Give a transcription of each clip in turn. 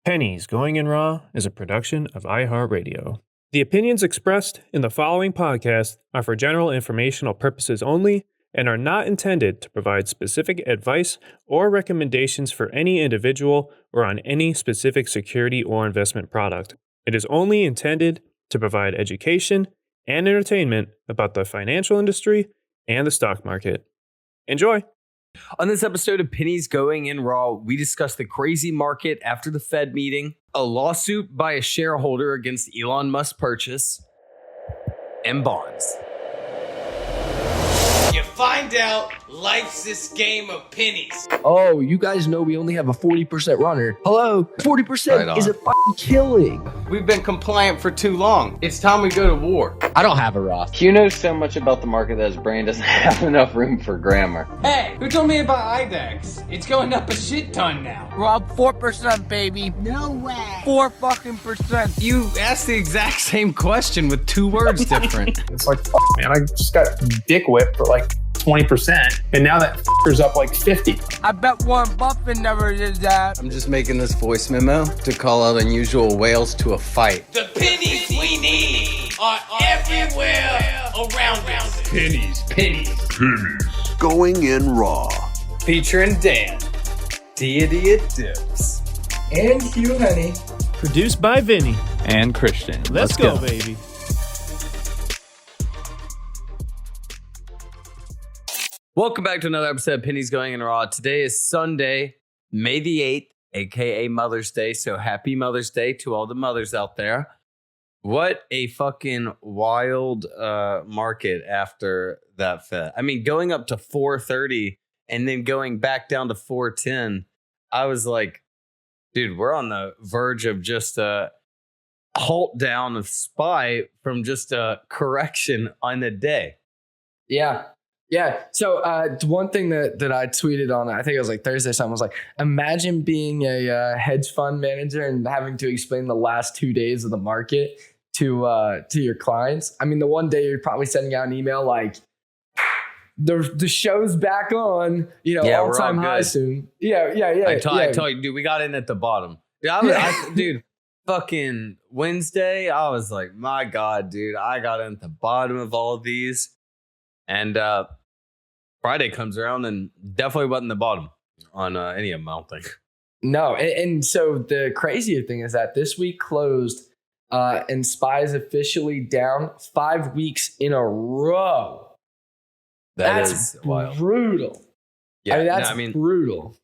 Pennies Going in Raw is a production of iHeartRadio. The opinions expressed in the following podcast are for general informational purposes only and are not intended to provide specific advice or recommendations for any individual or on any specific security or investment product. It is only intended to provide education and entertainment about the financial industry and the stock market. Enjoy! On this episode of Pennies Going in Raw, we discuss the crazy market after the Fed meeting, a lawsuit by a shareholder against Elon Musk's purchase, and bonds. You find out life's this game of pennies. Oh, you guys know we only have a 40% runner. Hello, 40% Right is a fucking killing. We've been compliant for too long. It's time we go to war. I don't have a Roth. Hugh knows so much about the market that his brain doesn't have enough room for grammar. Hey, who told me about IDEX? It's going up a shit ton now. We're up 4%, baby. No way. 4 fucking percent. You asked the exact same question with 2 words different. It's like, man, I just got dick whipped for like 20%, and now that f***er's up like 50. I bet Warren Buffett never did that. I'm just making this voice memo to call out unusual whales to a fight. The pennies we need are everywhere around us. Pennies. Going in Raw. Featuring Dan, Deity of Dips, And Hugh, honey. Produced by Vinny. And Christian. Let's go, baby. Welcome back to another episode of Pennies Going in Raw. Today is Sunday, May the 8th, aka Mother's Day. So happy Mother's Day to all the mothers out there. What a fucking wild market after that Fed. I mean, going up to 430 and then going back down to 410. I was like, dude, we're on the verge of just a halt down of SPY from just a correction on the day. Yeah. So one thing that I tweeted on, I think it was like Thursday, something was like, imagine being a hedge fund manager and having to explain the last 2 days of the market to your clients. I mean, the one day you're probably sending out an email like, the show's back on, all time high soon. Yeah. I told you, dude, we got in at the bottom. Dude, fucking Wednesday, I was like, my God, dude, I got in at the bottom of all of these. And Friday comes around and definitely wasn't the bottom on any of them, I don't think. No, and so the crazier thing is that this week closed and SPY is officially down 5 weeks in a row. That's wild. Brutal. Yeah, brutal.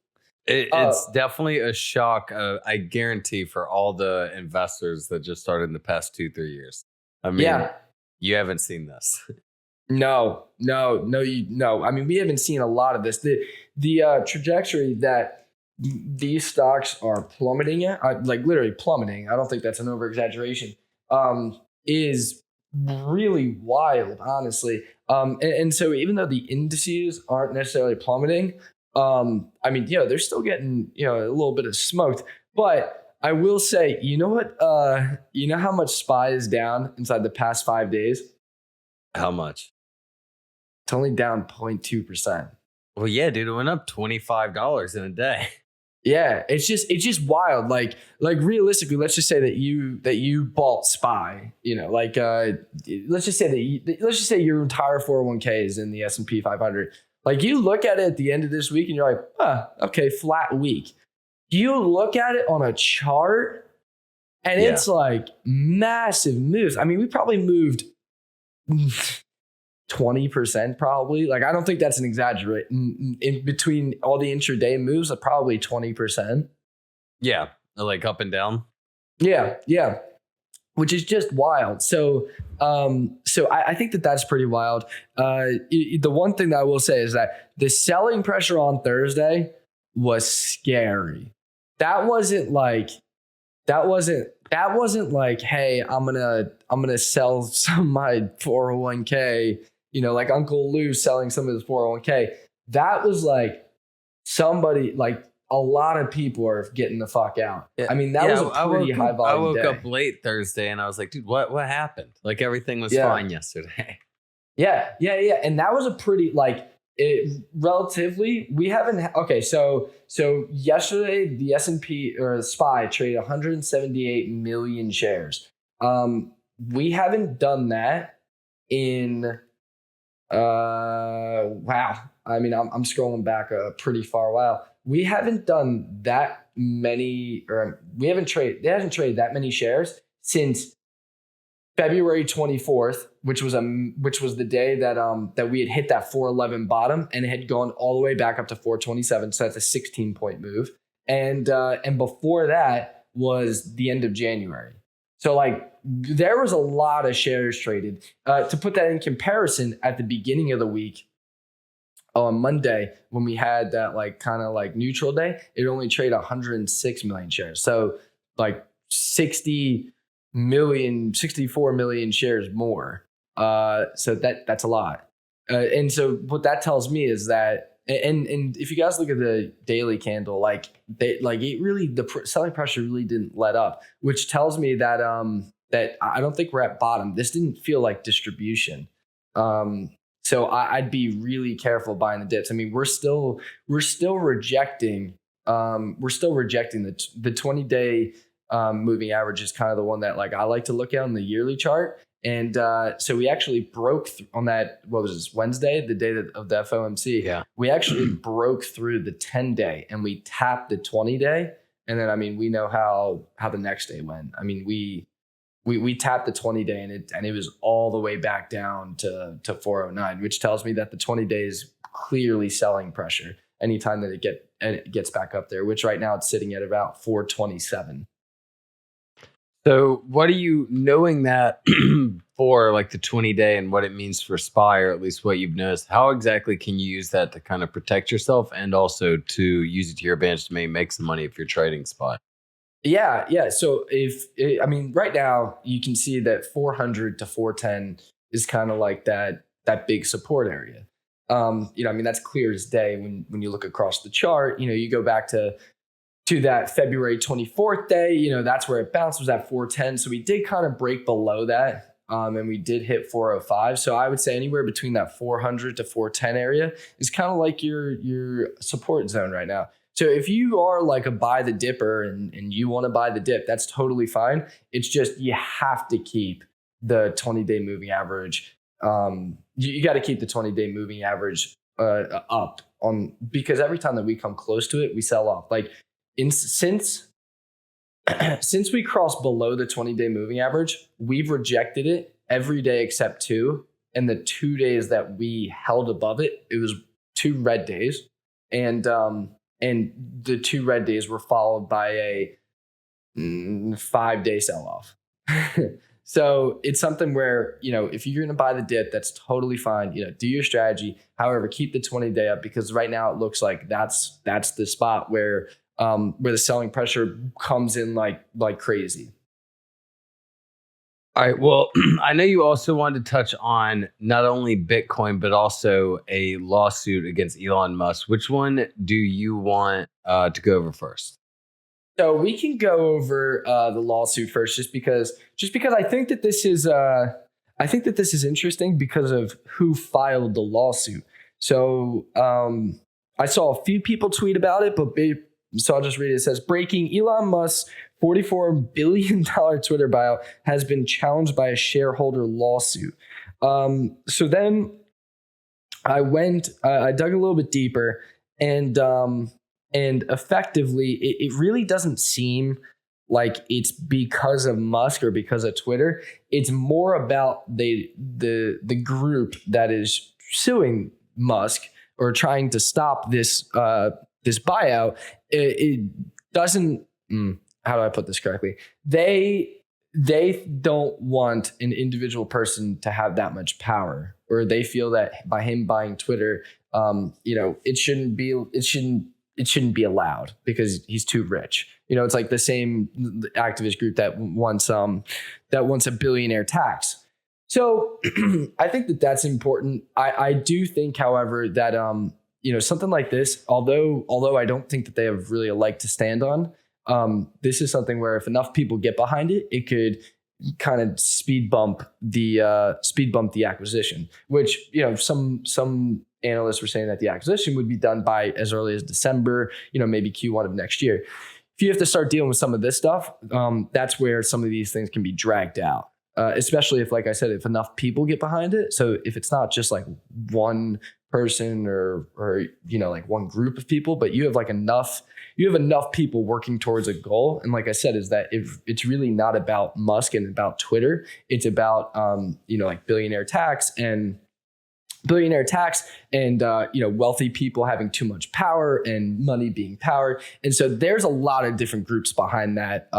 It's definitely a shock, I guarantee, for all the investors that just started in the past 2-3 years. I mean, you haven't seen this. No. I mean, we haven't seen a lot of this. The trajectory that these stocks are plummeting at, like literally plummeting, I don't think that's an over-exaggeration, is really wild, honestly. And so even though the indices aren't necessarily plummeting, I mean, they're still getting, a little bit of smoked. But I will say, you know what? You know how much SPY is down inside the past 5 days? How much? It's only down 0.2%. Well, yeah, dude, it went up $25 in a day. Yeah, it's just wild. Like realistically, let's just say that you bought SPY. Let's just say your entire 401k is in the S&P 500. Like you look at it at the end of this week and you're like, okay, flat week. You look at it on a chart and it's like massive moves. I mean, we probably moved 20% probably. Like, I don't think that's an exaggeration. In between all the intraday moves, probably 20%. Yeah, like up and down. Yeah, which is just wild. So I think that's pretty wild. The one thing that I will say is that the selling pressure on Thursday was scary. That wasn't like, hey, I'm gonna sell some of my 401k, like Uncle Lou selling some of his 401k. That was like somebody, like a lot of people are getting the fuck out. I mean, that was a pretty high volume I woke day. up late Thursday and I was like, dude, what happened? Like everything was fine yesterday. Yeah. And that was a pretty, like, Relatively, we haven't. Okay, so yesterday the S&P or the SPY traded 178 million shares. We haven't done that in wow. I mean, I'm scrolling back a pretty far while. We haven't done that many, or we haven't traded. They hasn't traded that many shares since February 24th, which was the day that we had hit that 411 bottom and it had gone all the way back up to 427. So that's a 16-point move. And before that was the end of January. So like there was a lot of shares traded. To put that in comparison, at the beginning of the week, on Monday, when we had that like kind of like neutral day, it only traded 106 million shares. So like 64 million shares more. So that's a lot. And so what that tells me is that, and if you guys look at the daily candle, like it really, the selling pressure really didn't let up, which tells me that, that I don't think we're at bottom. This didn't feel like distribution. So I'd be really careful buying the dips. I mean, we're still rejecting the 20-day moving average is kind of the one that like I like to look at on the yearly chart. And so we actually broke on that, what was this, Wednesday, the day of the FOMC. Yeah. We actually broke through the 10-day and we tapped the 20-day. And then, I mean, we know how the next day went. I mean, we tapped the 20-day and it was all the way back down to 409, which tells me that the 20-day is clearly selling pressure anytime that it gets back up there, which right now it's sitting at about 427. So what are you knowing that for like the 20-day and what it means for SPY, or at least what you've noticed? How exactly can you use that to kind of protect yourself and also to use it to your advantage to maybe make some money if you're trading SPY? Yeah. So right now you can see that 400 to 410 is kind of like that big support area. That's clear as day when you look across the chart. You go back to that February 24th day, that's where it bounced, was at 410. So we did kind of break below that. And we did hit 405. So I would say anywhere between that 400 to 410 area is kind of like your support zone right now. So if you are like a buy the dipper and you want to buy the dip, that's totally fine. It's just you have to keep the 20-day moving average. You got to keep the 20-day moving average up on, because every time that we come close to it, we sell off. Like since we crossed below the 20-day moving average, we've rejected it every day except 2. And the 2 days that we held above it, it was 2 red days. And the 2 red days were followed by a 5-day sell-off. So it's something where, if you're going to buy the dip, that's totally fine. Do your strategy. However, keep the 20-day up, because right now it looks like that's the spot where the selling pressure comes in like crazy. All right. Well, I know you also wanted to touch on not only Bitcoin, but also a lawsuit against Elon Musk. Which one do you want to go over first? So we can go over the lawsuit first, just because I think that this is interesting because of who filed the lawsuit. So I saw a few people tweet about it, so I'll just read it. It says, breaking: Elon Musk's $44 billion Twitter bio has been challenged by a shareholder lawsuit. So then I dug a little bit deeper, and effectively it really doesn't seem like it's because of Musk or because of Twitter. It's more about the group that is suing Musk or trying to stop this buyout. It doesn't. How do I put this correctly? They don't want an individual person to have that much power, or they feel that by him buying Twitter, it shouldn't be allowed because he's too rich. It's like the same activist group that wants a billionaire tax. So I think that that's important. I do think, however, that something like this, although I don't think that they have really a leg to stand on, this is something where if enough people get behind it, it could kind of speed bump the acquisition, which some analysts were saying that the acquisition would be done by as early as December, maybe Q1 of next year. If you have to start dealing with some of this stuff, that's where some of these things can be dragged out. Especially if, like I said, if enough people get behind it. So if it's not just like one person or like one group of people, but you have enough people working towards a goal. And like I said, is that if it's really not about Musk and about Twitter, it's about like billionaire tax and wealthy people having too much power and money being power. And so there's a lot of different groups behind that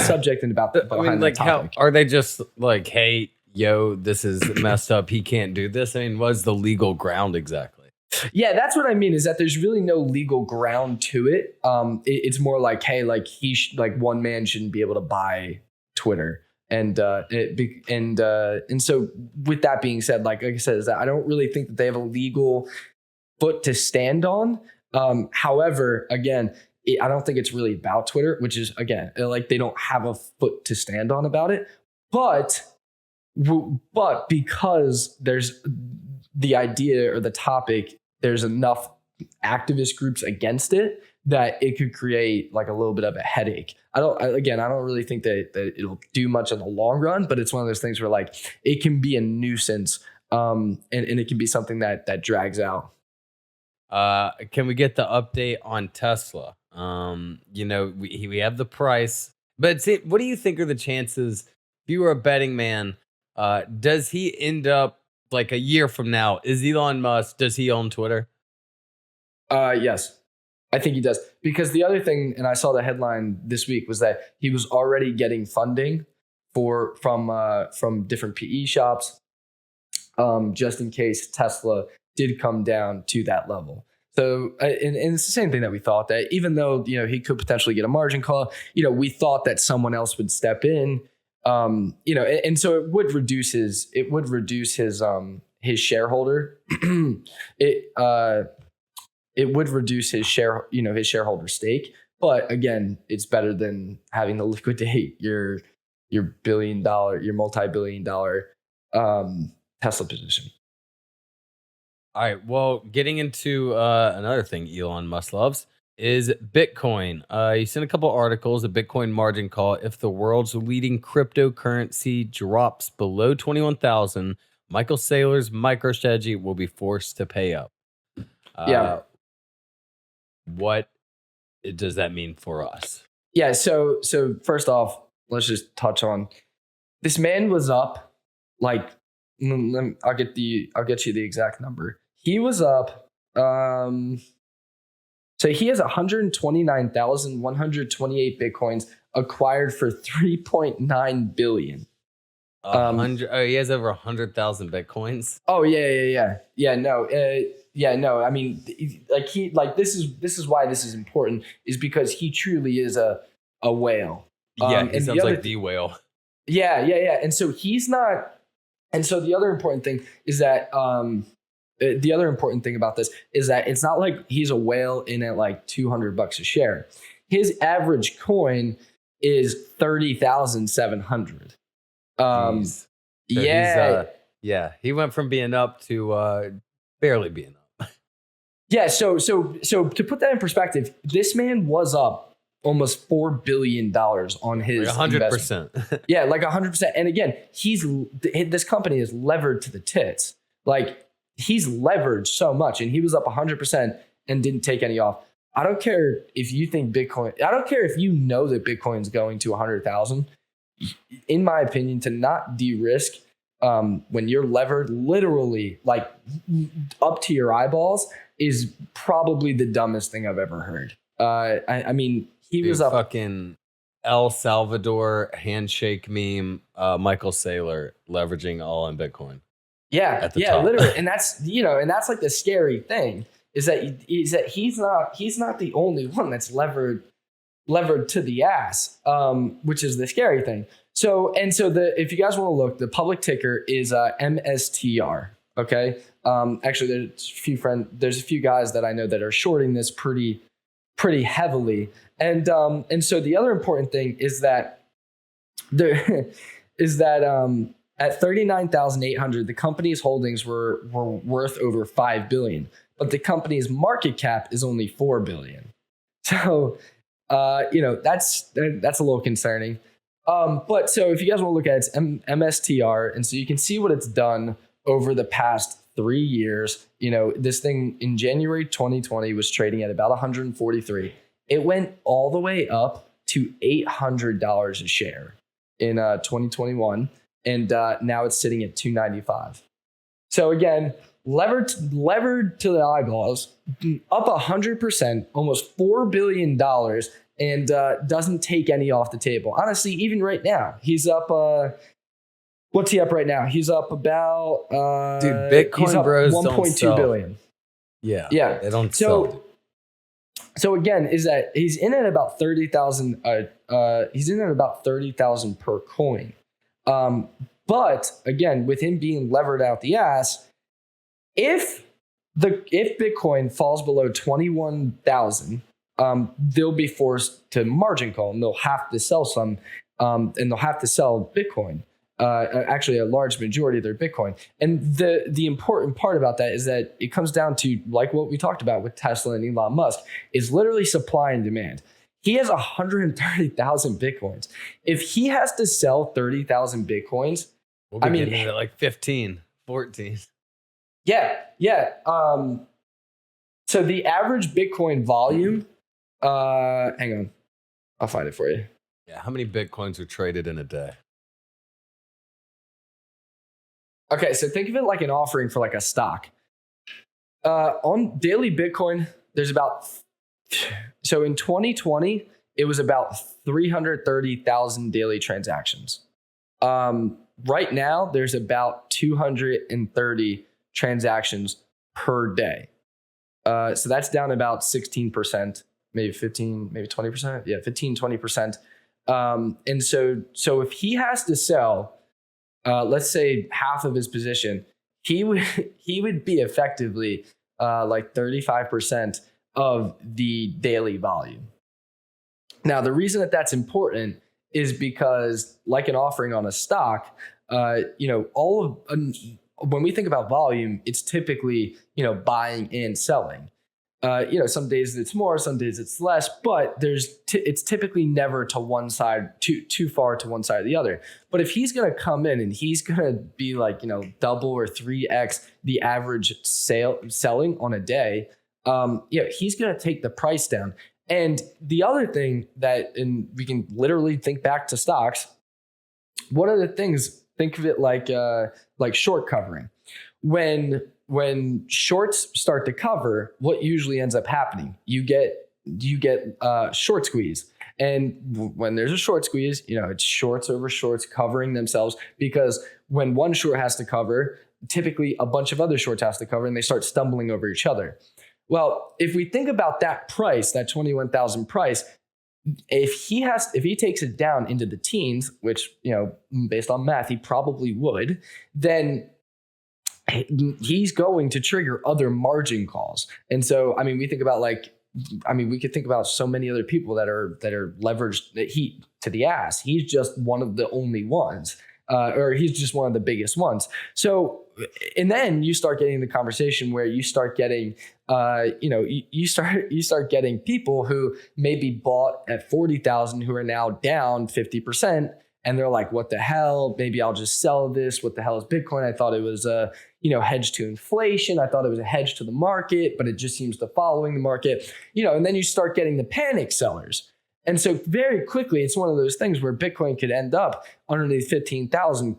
subject and that topic. How are they just like, hey, yo, this is messed up, he can't do this? I mean, what's the legal ground exactly? Yeah, that's what I mean, is that there's really no legal ground to it. It's more like, hey, like one man shouldn't be able to buy Twitter. And so with that being said, like I said, is that I don't really think that they have a legal foot to stand on. However, again, I don't think it's really about Twitter, which is, again, like they don't have a foot to stand on about it. But because there's the idea or the topic, there's enough activist groups against it that it could create like a little bit of a headache. I don't really think that it'll do much in the long run, but it's one of those things where like it can be a nuisance, and it can be something that drags out. Can we get the update on Tesla? We have the price, but what do you think are the chances, if you were a betting man, does he end up like a year from now? Is Elon Musk, does he own Twitter? Yes, I think he does. Because the other thing, and I saw the headline this week, was that he was already getting funding from different PE shops, just in case Tesla did come down to that level. So, and it's the same thing that we thought, that even though, he could potentially get a margin call, we thought that someone else would step in, and so it would reduce his shareholder. It would reduce his share, his shareholder stake. But again, it's better than having to liquidate your multi-billion dollar Tesla position. All right. Well, getting into another thing Elon Musk loves is Bitcoin. He sent a couple articles, a Bitcoin margin call. If the world's leading cryptocurrency drops below 21,000, Michael Saylor's MicroStrategy will be forced to pay up. Yeah. What does that mean for us? Yeah. So first off, let's just touch on this. Man was up like, I'll get you the exact number. He was up. So he has 129,128 Bitcoins acquired for 3.9 billion. He has over 100,000 Bitcoins. Oh yeah. No. I mean, this is why this is important, is because he truly is a whale. Yeah, he sounds like the whale. Yeah. And so he's not. And so the other important thing is that the other important thing about this is that it's not like he's a whale in at like $200 a share. His average coin is 30,700. Yeah, he went from being up to barely being up. Yeah, so to put that in perspective, this man was up almost $4 billion on his 100%. Yeah, like 100%. And again, this company is levered to the tits. Like, he's leveraged so much, and he was up 100% and didn't take any off. I don't care if you think Bitcoin, I don't care if you know that Bitcoin's going to 100,000. In my opinion, to not de-risk when you're levered literally like up to your eyeballs is probably the dumbest thing I've ever heard. I mean, he was up. Fucking El Salvador handshake meme, Michael Saylor leveraging all in Bitcoin. Yeah, literally. And that's, and that's like the scary thing is that he's not the only one that's levered to the ass, which is the scary thing. So if you guys want to look, the public ticker is MSTR. Okay. Actually, there's a few guys that I know that are shorting this pretty heavily. And so the other important thing is that At 39,800, the company's holdings were worth over 5 billion, but the company's market cap is only 4 billion. So, that's a little concerning. But so if you guys want to look at its MSTR, and so you can see what it's done over the past 3 years. This thing in January 2020 was trading at about 143. It went all the way up to $800 a share in 2021, and now it's sitting at 295. So again, levered to the eyeballs, up 100%, almost $4 billion, and doesn't take any off the table. Honestly, even right now, he's up. What's he up right now? He's up about dude. Bitcoin he's up bros 1.2 billion. Yeah, they don't sell. So again, is that he's in at about 30,000. He's in at about 30,000 per coin. But again, with him being levered out the ass, if Bitcoin falls below 21,000, they'll be forced to margin call, and they'll have to sell some, and they'll have to sell Bitcoin. Actually, a large majority of their Bitcoin. And the important part about that is that it comes down to, like what we talked about with Tesla and Elon Musk, is literally supply and demand. He has 130,000 Bitcoins. If he has to sell 30,000 Bitcoins, we'll be getting it at like 15, 14. Yeah. So the average Bitcoin volume, hang on, I'll find it for you. Yeah, how many Bitcoins are traded in a day? Okay, so think of it like an offering for like a stock. On daily Bitcoin, there's so in 2020, it was about 330,000 daily transactions. Right now, there's about 230 transactions per day. So that's down about 16%, maybe 15, maybe 20%. Yeah, 15, 20%. And so if he has to sell, let's say half of his position, he would be effectively like 35% of the daily volume. Now, the reason that that's important is because, like an offering on a stock, when we think about volume, it's typically, buying and selling. Some days it's more, some days it's less, but it's typically never to one side, too far to one side or the other. But if he's going to come in and he's going to be like, double or 3x the average selling on a day, he's going to take the price down. And the other thing and we can literally think back to stocks. One of the things, think of it like short covering. When shorts start to cover, what usually ends up happening? You get short squeeze. And when there's a short squeeze, it's shorts over shorts covering themselves, because when one short has to cover, typically a bunch of other shorts has to cover, and they start stumbling over each other. Well, if we think about that price, that 21,000 price, if he takes it down into the teens, which, based on math, he probably would, then he's going to trigger other margin calls. And so, we think about we could think about so many other people that are leveraged heat to the ass. He's just one of the only ones, or he's just one of the biggest ones. So, and then you start getting the conversation where you start getting, you start getting people who maybe bought at 40,000 who are now down 50%. And they're like, what the hell? Maybe I'll just sell this. What the hell is Bitcoin? I thought it was a, hedge to inflation. I thought it was a hedge to the market, but it just seems to following the market, and then you start getting the panic sellers. And so very quickly, it's one of those things where Bitcoin could end up underneath 15,000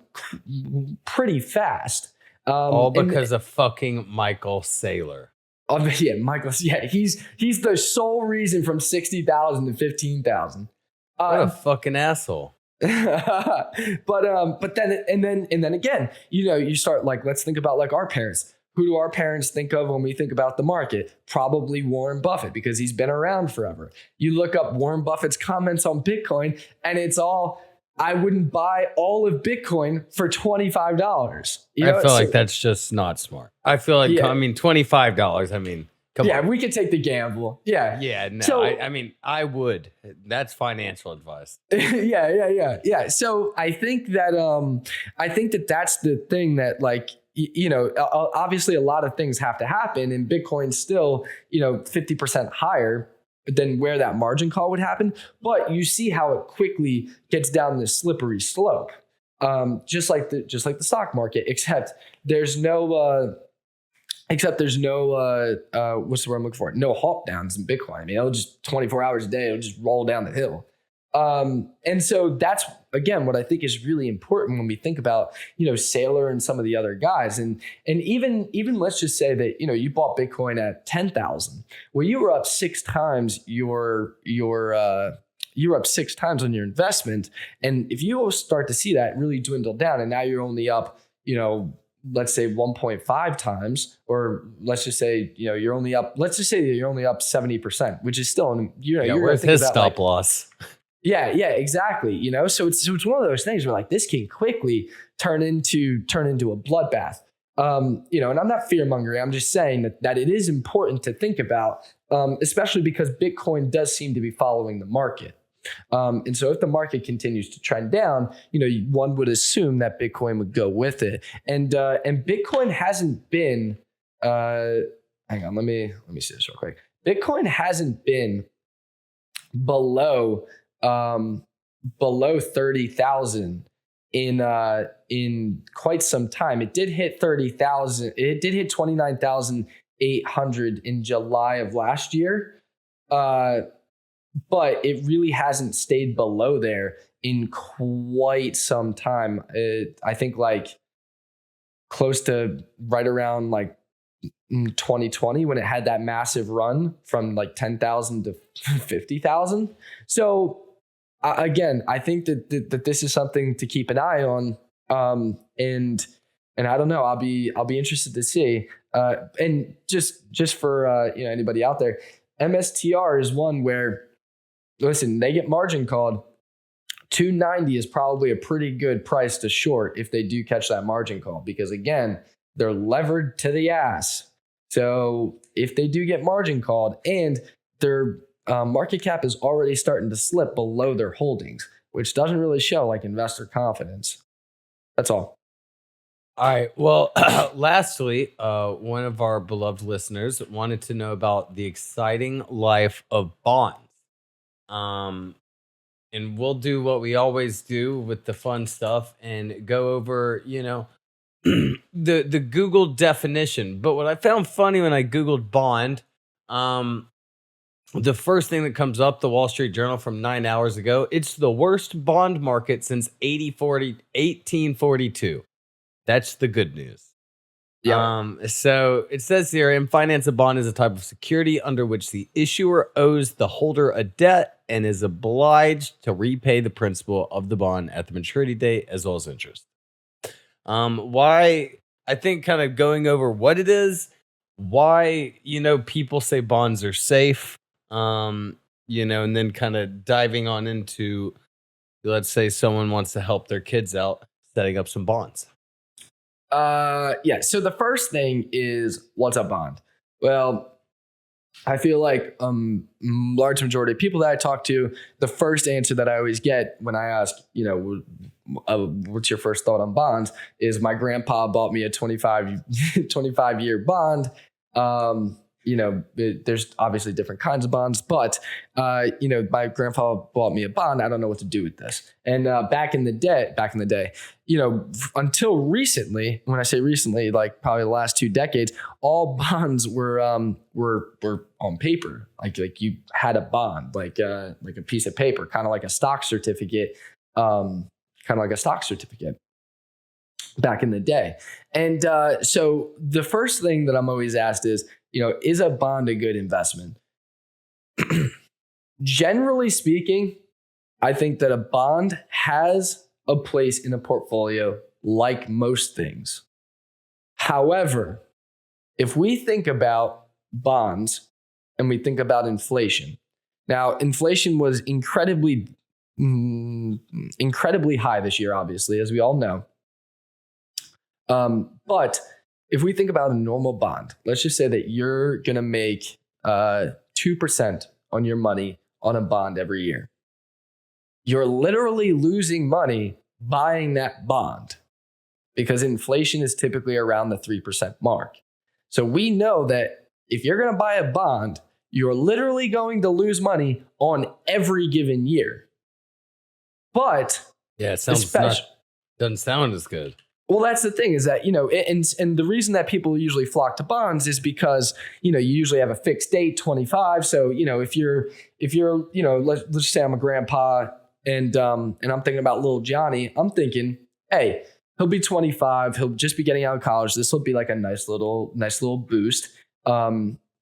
pretty fast. All because of fucking Michael Saylor. Oh, yeah, Michael. Yeah, he's the sole reason from 60,000 to 15,000. What a fucking asshole. but then again, you start let's think about our parents. Who do our parents think of when we think about the market? Probably Warren Buffett, because he's been around forever. You look up Warren Buffett's comments on Bitcoin, and it's all, I wouldn't buy all of Bitcoin for $25. I feel like that's just not smart. I feel like, $25. We could take the gamble. Yeah. Yeah, no. So- I mean, I would. That's financial advice. Yeah. So I think that that's the thing that, like, obviously a lot of things have to happen, and Bitcoin's still, 50% higher than where that margin call would happen. But you see how it quickly gets down this slippery slope. Just like the stock market, except there's no what's the word I'm looking for? No halt downs in Bitcoin. I mean, it'll just 24 hours a day, it'll just roll down the hill. And so that's, again, what I think is really important when we think about, Saylor and some of the other guys. And even let's just say that, you bought Bitcoin at 10,000. Well, you were up 6 times you were up 6 times on your investment. And if you start to see that really dwindle down, and now you're only up, let's say 1.5 times, or let's just say, you're only up 70%, which is still, you're where's his stop loss? Yeah, exactly. So it's one of those things where, like, this can quickly turn into a bloodbath. And I'm not fear mongering. I'm just saying that it is important to think about, especially because Bitcoin does seem to be following the market. And so if the market continues to trend down, one would assume that Bitcoin would go with it. And Bitcoin hasn't been, hang on, let me see this real quick. Bitcoin hasn't been below 30,000 in quite some time. It did hit 30,000. It did hit 29,800 in July of last year. But it really hasn't stayed below there in quite some time. I think like close to right around like 2020 when it had that massive run from like 10,000 to 50,000. So again, I think that this is something to keep an eye on. And I don't know, I'll be interested to see. And just for anybody out there, MSTR is one where, listen, they get margin called. 290 is probably a pretty good price to short if they do catch that margin call, because again, they're levered to the ass. So if they do get margin called and their market cap is already starting to slip below their holdings, which doesn't really show like investor confidence. That's all. All right. Well, lastly, one of our beloved listeners wanted to know about the exciting life of bonds. And we'll do what we always do with the fun stuff and go over, the Google definition. But what I found funny when I Googled bond, the first thing that comes up, the Wall Street Journal from 9 hours ago, it's the worst bond market since 1842. That's the good news. Yeah. So it says here, in finance, a bond is a type of security under which the issuer owes the holder a debt and is obliged to repay the principal of the bond at the maturity date as well as interest. Why, I think kind of going over what it is, why, people say bonds are safe, and then kind of diving on into, let's say someone wants to help their kids out, setting up some bonds. So the first thing is, what's a bond? Well, I feel like large majority of people that I talk to, the first answer that I always get when I ask, what's your first thought on bonds, is my grandpa bought me a 25 year bond. There's obviously different kinds of bonds, but, my grandpa bought me a bond. I don't know what to do with this. And back in the day, until recently, when I say recently, like probably the last 2 decades, all bonds were on paper. Like you had a bond, like a piece of paper, kind of like a stock certificate, back in the day. And so the first thing that I'm always asked is a bond a good investment? Generally speaking, I think that a bond has a place in a portfolio like most things. However, if we think about bonds and we think about inflation, now inflation was incredibly high this year, obviously, as we all know. But if we think about a normal bond, let's just say that you're going to make 2% on your money on a bond every year. You're literally losing money buying that bond because inflation is typically around the 3% mark. So we know that if you're going to buy a bond, you're literally going to lose money on every given year. But yeah, it sounds doesn't sound as good. Well, that's the thing is that, and the reason that people usually flock to bonds is because, you usually have a fixed date, 25. So, if you're, let's just say I'm a grandpa and I'm thinking about little Johnny, I'm thinking, hey, he'll be 25. He'll just be getting out of college. This will be like a nice little boost, a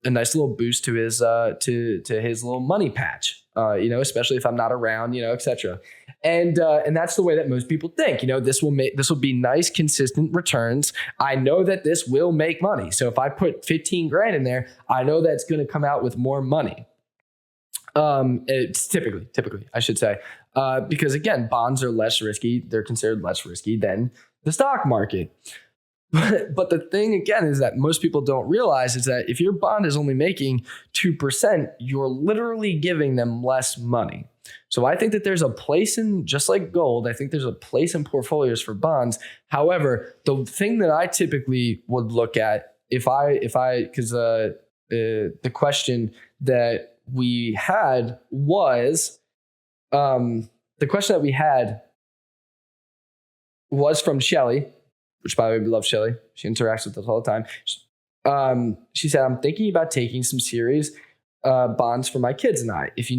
nice little boost to his, to his little money patch, especially if I'm not around, et cetera. And that's the way that most people think, this will be nice, consistent returns. I know that this will make money. So if I put 15 grand in there, I know that's going to come out with more money. It's typically, I should say, because again, bonds are less risky. They're considered less risky than the stock market. But the thing again is that most people don't realize is that if your bond is only making 2%, you're literally giving them less money. So I think that there's a place in, just like gold, I think there's a place in portfolios for bonds. However, the thing that I typically would look at because the question that we had was, from Shelly, which by the way, we love Shelly. She interacts with us all the time. She said, I'm thinking about taking some serious bonds for my kids and I. If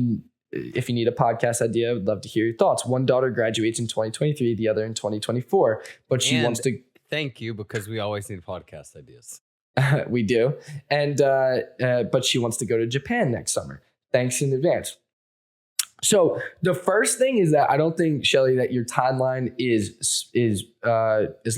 you need a podcast idea, I would love to hear your thoughts. One daughter graduates in 2023, the other in 2024, but she wants to. Thank you, because we always need podcast ideas. We do. And, but she wants to go to Japan next summer. Thanks in advance. So the first thing is that I don't think, Shelly, that your timeline is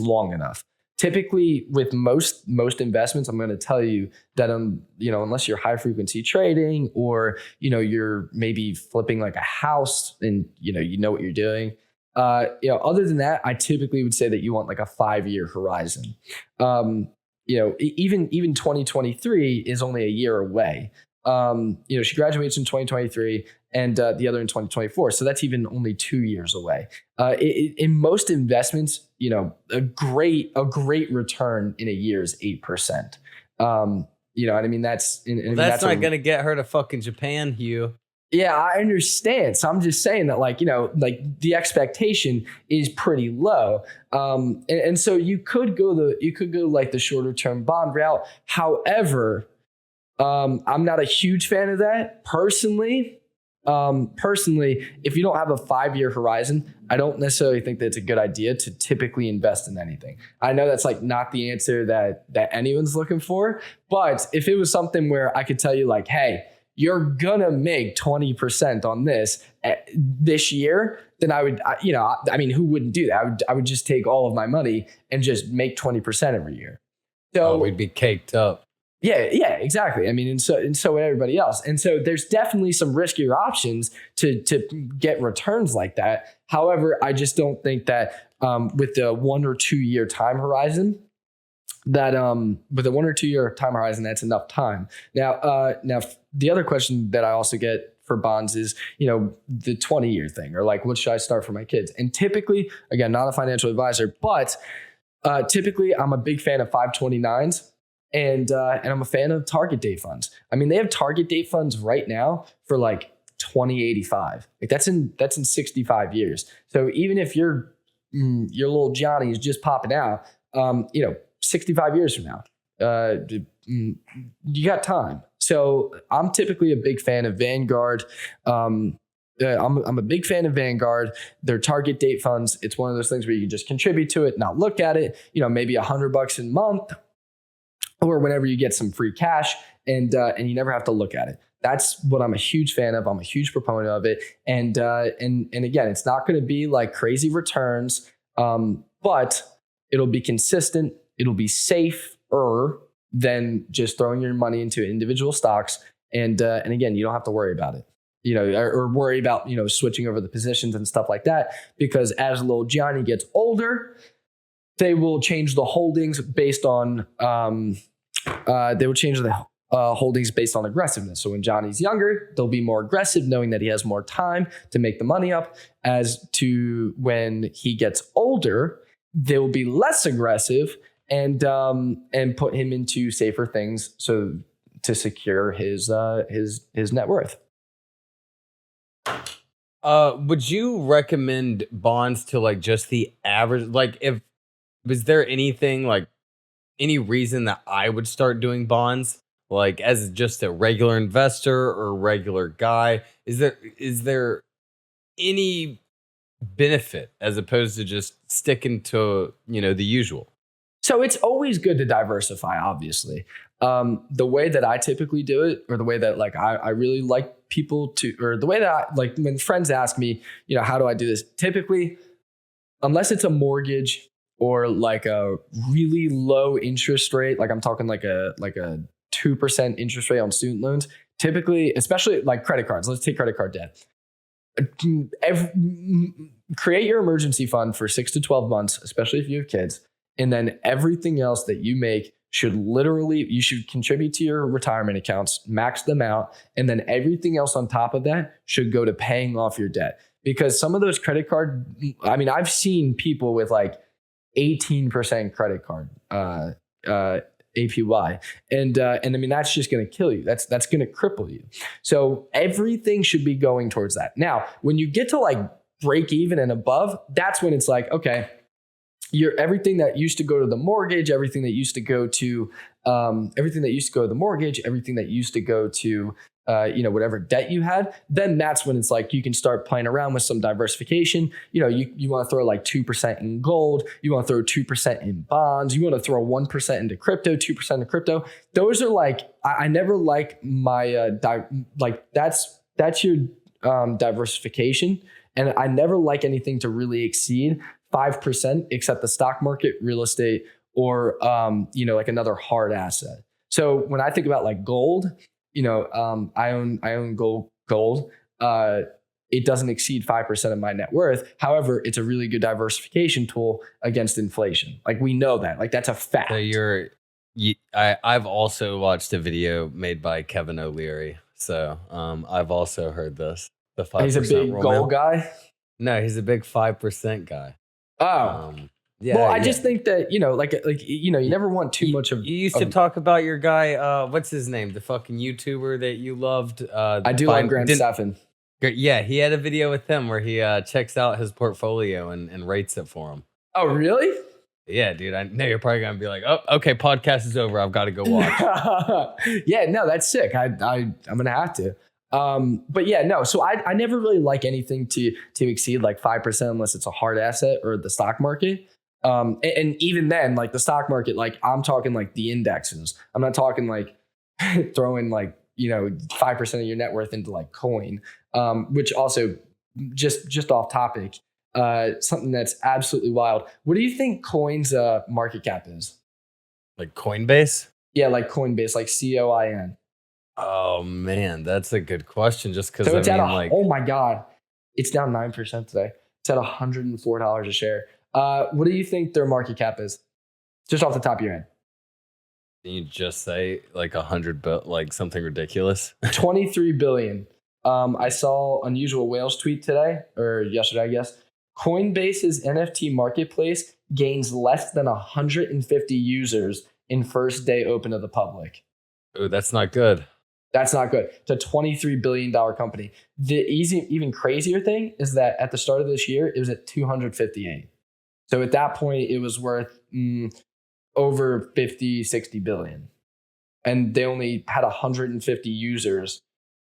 long enough. Typically, with most investments, I'm going to tell you that unless you're high frequency trading or you're maybe flipping like a house and you know what you're doing. Other than that, I typically would say that you want like a 5-year horizon. Even 2023 is only a year away. She graduates in 2023 and the other in 2024. So that's even only 2 years away. In most investments, a great return in a year is 8%. You know what I mean? That's not going to get her to fucking Japan, Hugh. Yeah, I understand. So I'm just saying that the expectation is pretty low. And so you could go like the shorter term bond route. However, I'm not a huge fan of that personally. If you don't have a 5-year horizon, I don't necessarily think that it's a good idea to typically invest in anything. I know that's like not the answer that anyone's looking for, but if it was something where I could tell you like, hey, you're gonna make 20% on this year, then I would, who wouldn't do that? I would just take all of my money and just make 20% every year. So we'd be caked up. Yeah, exactly. I mean, and so would everybody else. And so there's definitely some riskier options to get returns like that. However, I just don't think that with the 1 or 2 year time horizon, that's enough time. Now the other question that I also get for bonds is, the 20-year thing, or like, what should I start for my kids? And typically, again, not a financial advisor, but typically I'm a big fan of 529s. And I'm a fan of target date funds. I mean, they have target date funds right now for like 2085. Like that's in 65 years. So even if your little Johnny is just popping out, 65 years from now, you got time. So I'm typically a big fan of Vanguard. I'm a big fan of Vanguard. Their target date funds. It's one of those things where you can just contribute to it, not look at it. Maybe $100 a month, or whenever you get some free cash, and you never have to look at it. That's what I'm a huge fan of. I'm a huge proponent of it. And again, it's not going to be like crazy returns, but it'll be consistent. It'll be safer than just throwing your money into individual stocks. And again, you don't have to worry about it, or worry about, switching over the positions and stuff like that, because as little Johnny gets older, they will change the holdings based on holdings based on aggressiveness. So when Johnny's younger, they'll be more aggressive, knowing that he has more time to make the money up. As to when he gets older, they will be less aggressive and put him into safer things, so to secure his net worth. Would you recommend bonds to like just the average? Like, was there anything like any reason that I would start doing bonds? Like as just a regular investor or a regular guy, is there any benefit as opposed to just sticking to, the usual? So it's always good to diversify, obviously. The way that I typically do it, or the way that like I really like people to, or the way that I, like when friends ask me, how do I do this? Typically, unless it's a mortgage or like a really low interest rate, like I'm talking like a 2% interest rate on student loans, typically, especially like credit cards. Let's take credit card debt. Create your emergency fund for 6 to 12 months, especially if you have kids. And then everything else that you make you should contribute to your retirement accounts, max them out. And then everything else on top of that should go to paying off your debt. Because some of those credit card, I've seen people with like 18% credit card, APY. And that's just going to kill you. That's going to cripple you. So everything should be going towards that. Now, when you get to like break even and above, that's when it's like, okay, everything that used to go to the mortgage, everything that used to go to whatever debt you had, then that's when it's like you can start playing around with some diversification. You want to throw like 2% in gold, you want to throw 2% in bonds, you want to throw 1% into crypto, 2% into crypto. Those are like, I never like my that's your diversification, and I never like anything to really exceed 5%, except the stock market, real estate, or like another hard asset. So when I think about like gold, I own gold. It doesn't exceed 5% of my net worth. However, it's a really good diversification tool against inflation. Like we know that, like that's a fact. So I've also watched a video made by Kevin O'Leary. So I've also heard this. The 5% he's a big gold guy. No, he's a big 5% guy. Oh, yeah. Well, I just think that you never want too much of. You used to talk about your guy. What's his name? The fucking YouTuber that you loved. I do like Grant Stephan. Yeah, he had a video with him where he checks out his portfolio and rates it for him. Oh, really? Yeah, dude. I know you're probably gonna be like, "Oh, okay, podcast is over. I've got to go watch." Yeah, no, that's sick. I'm gonna have to. But yeah, no. So I never really like anything to exceed like 5% unless it's a hard asset or the stock market. And even then, like the stock market, like I'm talking like the indexes. I'm not talking like throwing like 5% of your net worth into like coin. Which also just off topic, something that's absolutely wild. What do you think Coin's market cap is? Like Coinbase? Yeah, like Coinbase, like COIN. Oh man, that's a good question. Just because oh my god, it's down 9% today. It's at $104 a share. What do you think their market cap is? Just off the top of your head. Can you just say like 100, but like something ridiculous? 23 billion. I saw Unusual Whales tweet today or yesterday, I guess. Coinbase's NFT marketplace gains less than 150 users in first day open to the public. Oh, that's not good. That's not good. It's a $23 billion company. The even crazier thing is that at the start of this year, it was at 258. So at that point, it was worth over 50, 60 billion. And they only had 150 users.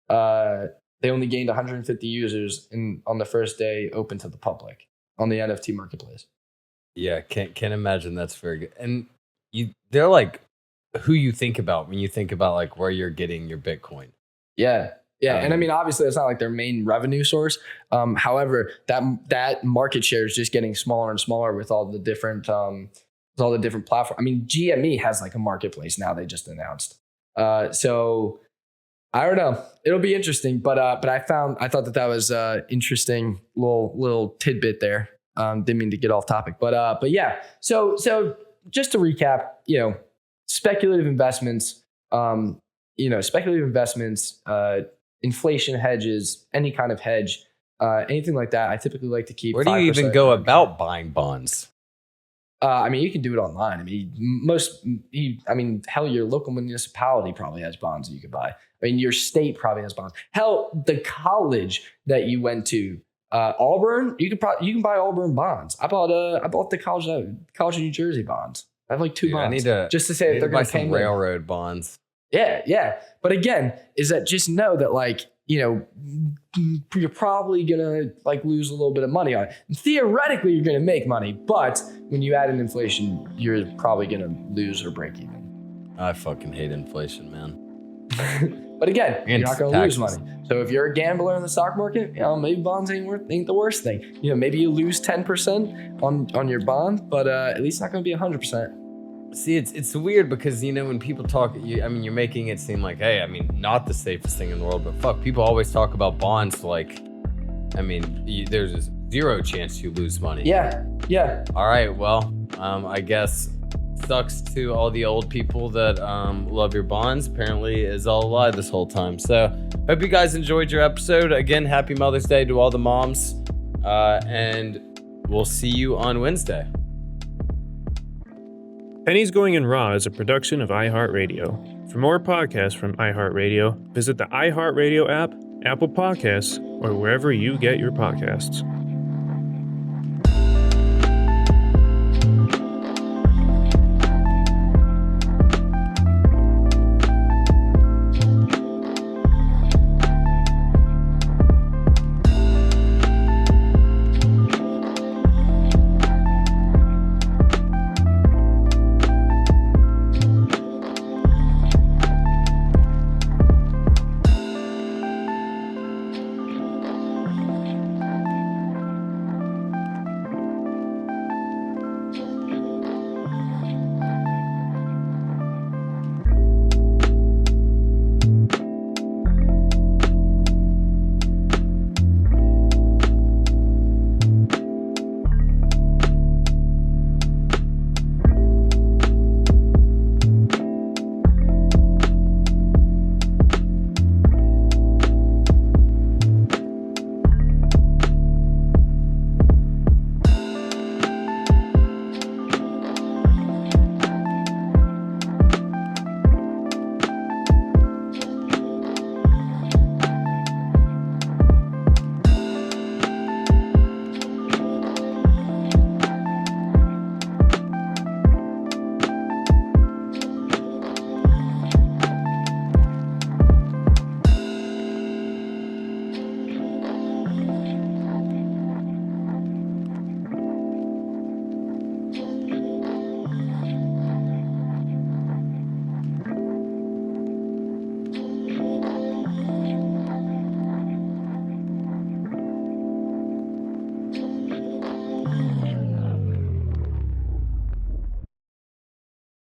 They only gained 150 users on the first day open to the public on the NFT marketplace. Yeah, can't imagine that's very good. And they're like who you think about when you think about like where you're getting your Bitcoin. Yeah. And I mean, obviously it's not like their main revenue source. However, that market share is just getting smaller and smaller with all the different platforms. I mean, GME has like a marketplace now they just announced. So I don't know. It'll be interesting, but I thought that was interesting little tidbit there. Didn't mean to get off topic, but yeah. So just to recap, speculative investments, inflation hedges, any kind of hedge, anything like that. I typically like to keep. Where do you even go about buying bonds? You can do it online. Hell, your local municipality probably has bonds that you could buy. Your state probably has bonds. Hell, the college that you went to, Auburn, you can buy Auburn bonds. I bought the college of New Jersey bonds. I have like 2 bonds. I need to just to say that they're going to pay some railroad bonds. Yeah. But again, is that just know that you're probably gonna lose a little bit of money on it. And theoretically, you're gonna make money, but when you add in inflation, you're probably gonna lose or break even. I fucking hate inflation, man. But again, And you're not gonna taxes. lose money. So if you're a gambler in the stock market, maybe bonds ain't the worst thing. Maybe you lose 10% on your bond, but at least not gonna be 100%. See, it's weird because, when people talk, you're making it seem like, hey, not the safest thing in the world, but fuck, people always talk about bonds there's a 0 chance you lose money. Yeah. All right, well, I guess sucks to all the old people that love your bonds. Apparently is all a lie this whole time. So hope you guys enjoyed your episode. Again, happy Mother's Day to all the moms, and we'll see you on Wednesday. Pennies Going in Raw is a production of iHeartRadio. For more podcasts from iHeartRadio, visit the iHeartRadio app, Apple Podcasts, or wherever you get your podcasts.